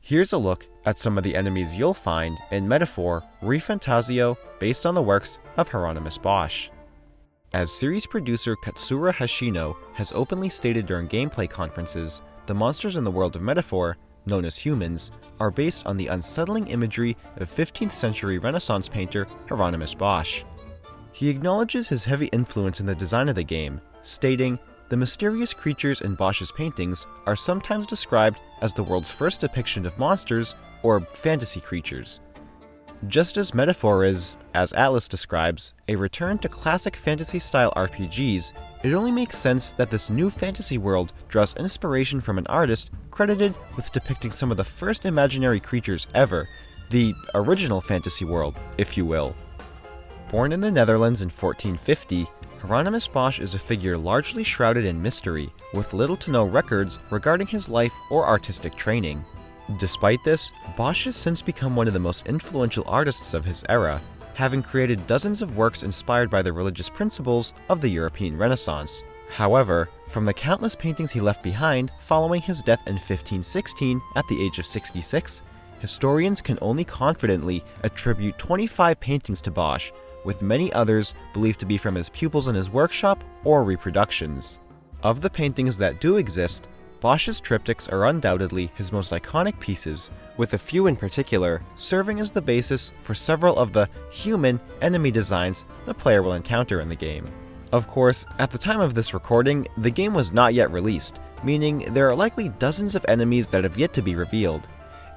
Here's a look at some of the enemies you'll find in Metaphor ReFantazio based on the works of Hieronymus Bosch. As series producer Katsura Hashino has openly stated during gameplay conferences, the monsters in the world of Metaphor, known as humans, are based on the unsettling imagery of 15th century Renaissance painter Hieronymus Bosch. He acknowledges his heavy influence in the design of the game, stating, "The mysterious creatures in Bosch's paintings are sometimes described as the world's first depiction of monsters or fantasy creatures. Just as Metaphor is, as Atlus describes, a return to classic fantasy-style RPGs, it only makes sense that this new fantasy world draws inspiration from an artist credited with depicting some of the first imaginary creatures ever, the original fantasy world, if you will." Born in the Netherlands in 1450, Hieronymus Bosch is a figure largely shrouded in mystery, with little to no records regarding his life or artistic training. Despite this, Bosch has since become one of the most influential artists of his era, having created dozens of works inspired by the religious principles of the European Renaissance. However, from the countless paintings he left behind following his death in 1516 at the age of 66, historians can only confidently attribute 25 paintings to Bosch, with many others believed to be from his pupils in his workshop or reproductions. Of the paintings that do exist, Bosch's triptychs are undoubtedly his most iconic pieces, with a few in particular serving as the basis for several of the human enemy designs the player will encounter in the game. Of course, at the time of this recording, the game was not yet released, meaning there are likely dozens of enemies that have yet to be revealed.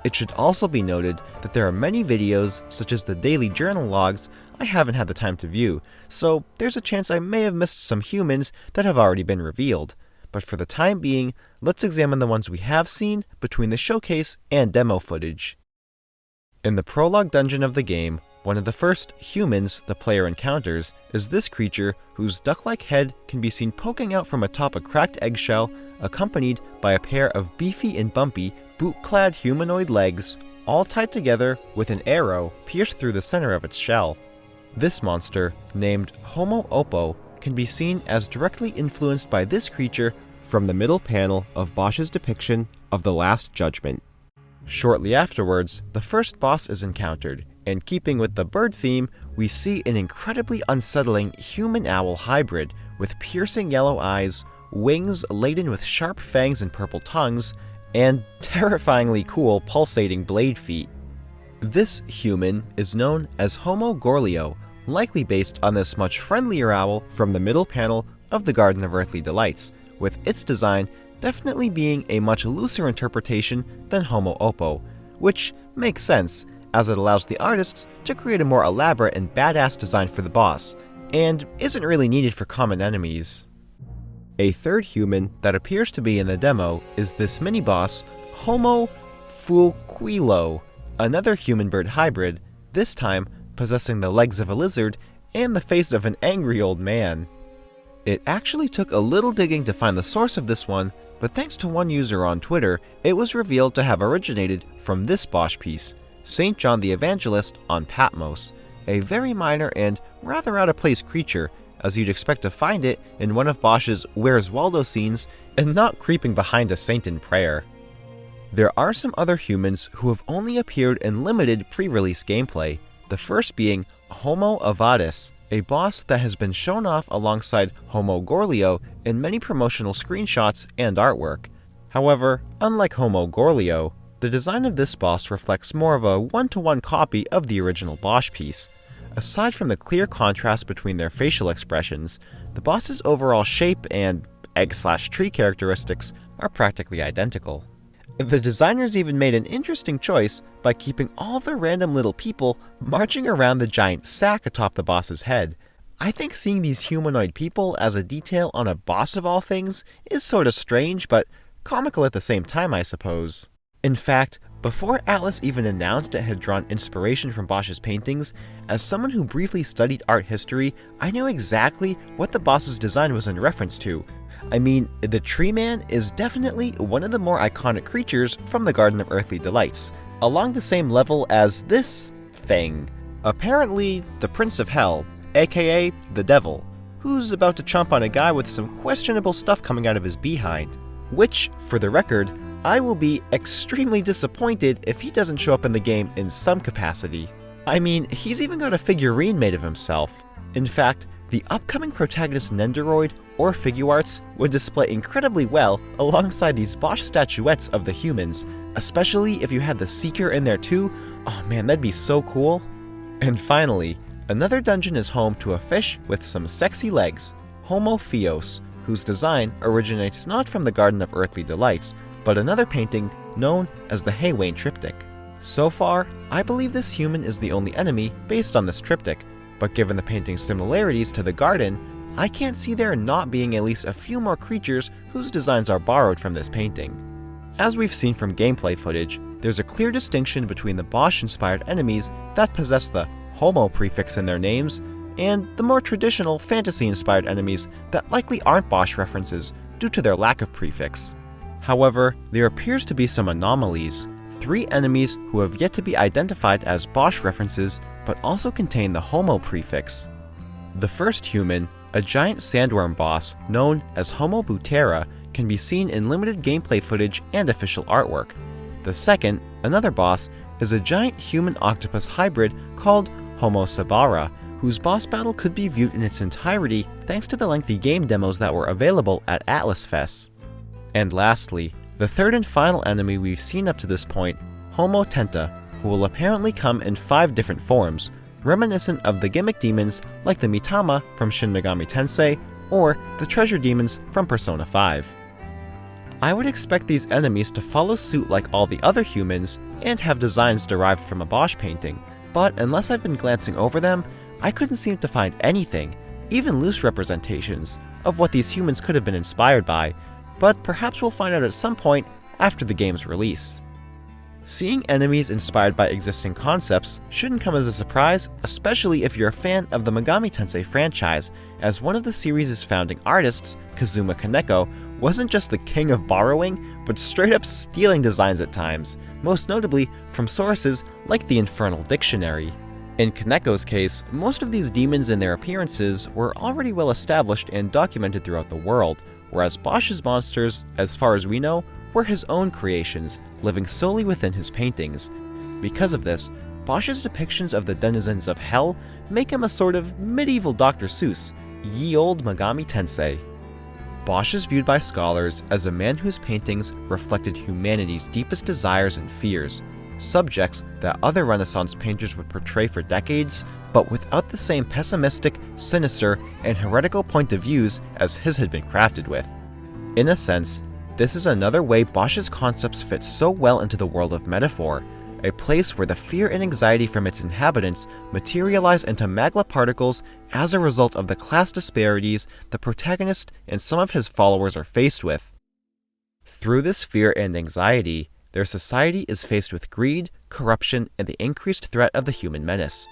It should also be noted that there are many videos, such as the daily journal logs, I haven't had the time to view, so there's a chance I may have missed some humans that have already been revealed. But for the time being, let's examine the ones we have seen between the showcase and demo footage. In the prologue dungeon of the game, one of the first humans the player encounters is this creature whose duck-like head can be seen poking out from atop a cracked eggshell, accompanied by a pair of beefy and bumpy, boot-clad humanoid legs, all tied together with an arrow pierced through the center of its shell. This monster, named Homo Oppo, can be seen as directly influenced by this creature from the middle panel of Bosch's depiction of the Last Judgment. Shortly afterwards, the first boss is encountered, and keeping with the bird theme, we see an incredibly unsettling human-owl hybrid with piercing yellow eyes, wings laden with sharp fangs and purple tongues, and terrifyingly cool pulsating blade feet. This human is known as Homo Gorlio, likely based on this much friendlier owl from the middle panel of the Garden of Earthly Delights, with its design definitely being a much looser interpretation than Homo Oppo, which makes sense, as it allows the artists to create a more elaborate and badass design for the boss, and isn't really needed for common enemies. A third human that appears to be in the demo is this mini-boss, Homo Fuquilo, another human-bird hybrid, this time possessing the legs of a lizard and the face of an angry old man. It actually took a little digging to find the source of this one, but thanks to one user on Twitter, it was revealed to have originated from this Bosch piece, St. John the Evangelist on Patmos, a very minor and rather out-of-place creature, as you'd expect to find it in one of Bosch's Where's Waldo scenes and not creeping behind a saint in prayer. There are some other humans who have only appeared in limited pre-release gameplay, the first being Homo Avadis, a boss that has been shown off alongside Homo Gorlio in many promotional screenshots and artwork. However, unlike Homo Gorlio, the design of this boss reflects more of a one-to-one copy of the original Bosch piece. Aside from the clear contrast between their facial expressions, the boss's overall shape and egg/tree characteristics are practically identical. The designers even made an interesting choice by keeping all the random little people marching around the giant sack atop the boss's head. I think seeing these humanoid people as a detail on a boss of all things is sorta strange, but comical at the same time, I suppose. In fact, before Atlus even announced it had drawn inspiration from Bosch's paintings, as someone who briefly studied art history, I knew exactly what the boss's design was in reference to. I mean, the Tree Man is definitely one of the more iconic creatures from the Garden of Earthly Delights, along the same level as this thing. Apparently, the Prince of Hell, aka the Devil, who's about to chomp on a guy with some questionable stuff coming out of his behind. Which, for the record, I will be extremely disappointed if he doesn't show up in the game in some capacity. I mean, he's even got a figurine made of himself. In fact, the upcoming protagonist Nendoroid or Figuarts would display incredibly well alongside these Bosch statuettes of the humans, especially if you had the Seeker in there too. Oh man, that'd be so cool. And finally, another dungeon is home to a fish with some sexy legs, Homo Theos, whose design originates not from the Garden of Earthly Delights, but another painting known as the Haywain Triptych. So far, I believe this human is the only enemy based on this triptych, but given the painting's similarities to the garden, I can't see there not being at least a few more creatures whose designs are borrowed from this painting. As we've seen from gameplay footage, there's a clear distinction between the Bosch-inspired enemies that possess the Homo prefix in their names, and the more traditional fantasy-inspired enemies that likely aren't Bosch references due to their lack of prefix. However, there appears to be some anomalies. 3 enemies who have yet to be identified as Bosch references, but also contain the Homo prefix. The first human, a giant sandworm boss known as Homo Butera, can be seen in limited gameplay footage and official artwork. The second, another boss, is a giant human-octopus hybrid called Homo Sabara, whose boss battle could be viewed in its entirety thanks to the lengthy game demos that were available at Atlus Fest. And lastly, the third and final enemy we've seen up to this point, Homo Tenta, who will apparently come in 5 different forms, reminiscent of the gimmick demons like the Mitama from Shin Megami Tensei or the treasure demons from Persona 5. I would expect these enemies to follow suit like all the other humans and have designs derived from a Bosch painting, but unless I've been glancing over them, I couldn't seem to find anything, even loose representations, of what these humans could have been inspired by, but perhaps we'll find out at some point after the game's release. Seeing enemies inspired by existing concepts shouldn't come as a surprise, especially if you're a fan of the Megami Tensei franchise, as one of the series' founding artists, Kazuma Kaneko, wasn't just the king of borrowing, but straight up stealing designs at times, most notably from sources like the Infernal Dictionary. In Kaneko's case, most of these demons and their appearances were already well established and documented throughout the world, whereas Bosch's monsters, as far as we know, were his own creations, living solely within his paintings. Because of this, Bosch's depictions of the denizens of Hell make him a sort of medieval Dr. Seuss, ye olde Megami Tensei. Bosch is viewed by scholars as a man whose paintings reflected humanity's deepest desires and fears, subjects that other Renaissance painters would portray for decades, but without the same pessimistic, sinister, and heretical point of views as his had been crafted with. In a sense, this is another way Bosch's concepts fit so well into the world of metaphor, a place where the fear and anxiety from its inhabitants materialize into magma particles as a result of the class disparities the protagonist and some of his followers are faced with. Through this fear and anxiety, their society is faced with greed, corruption, and the increased threat of the human menace.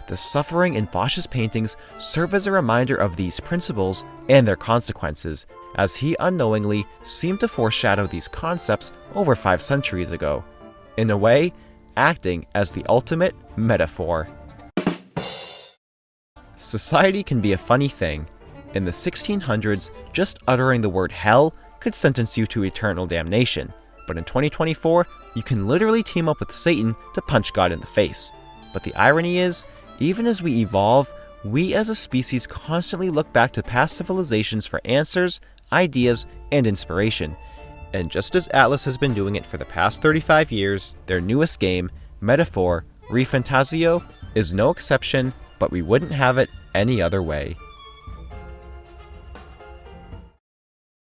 The suffering in Bosch's paintings serve as a reminder of these principles and their consequences, as he unknowingly seemed to foreshadow these concepts over 5 centuries ago. In a way, acting as the ultimate metaphor. Society can be a funny thing. In the 1600s, just uttering the word hell could sentence you to eternal damnation, but in 2024, you can literally team up with Satan to punch God in the face. But the irony is, even as we evolve, we as a species constantly look back to past civilizations for answers, ideas, and inspiration. And just as Atlus has been doing it for the past 35 years, their newest game, Metaphor, ReFantazio, is no exception, but we wouldn't have it any other way.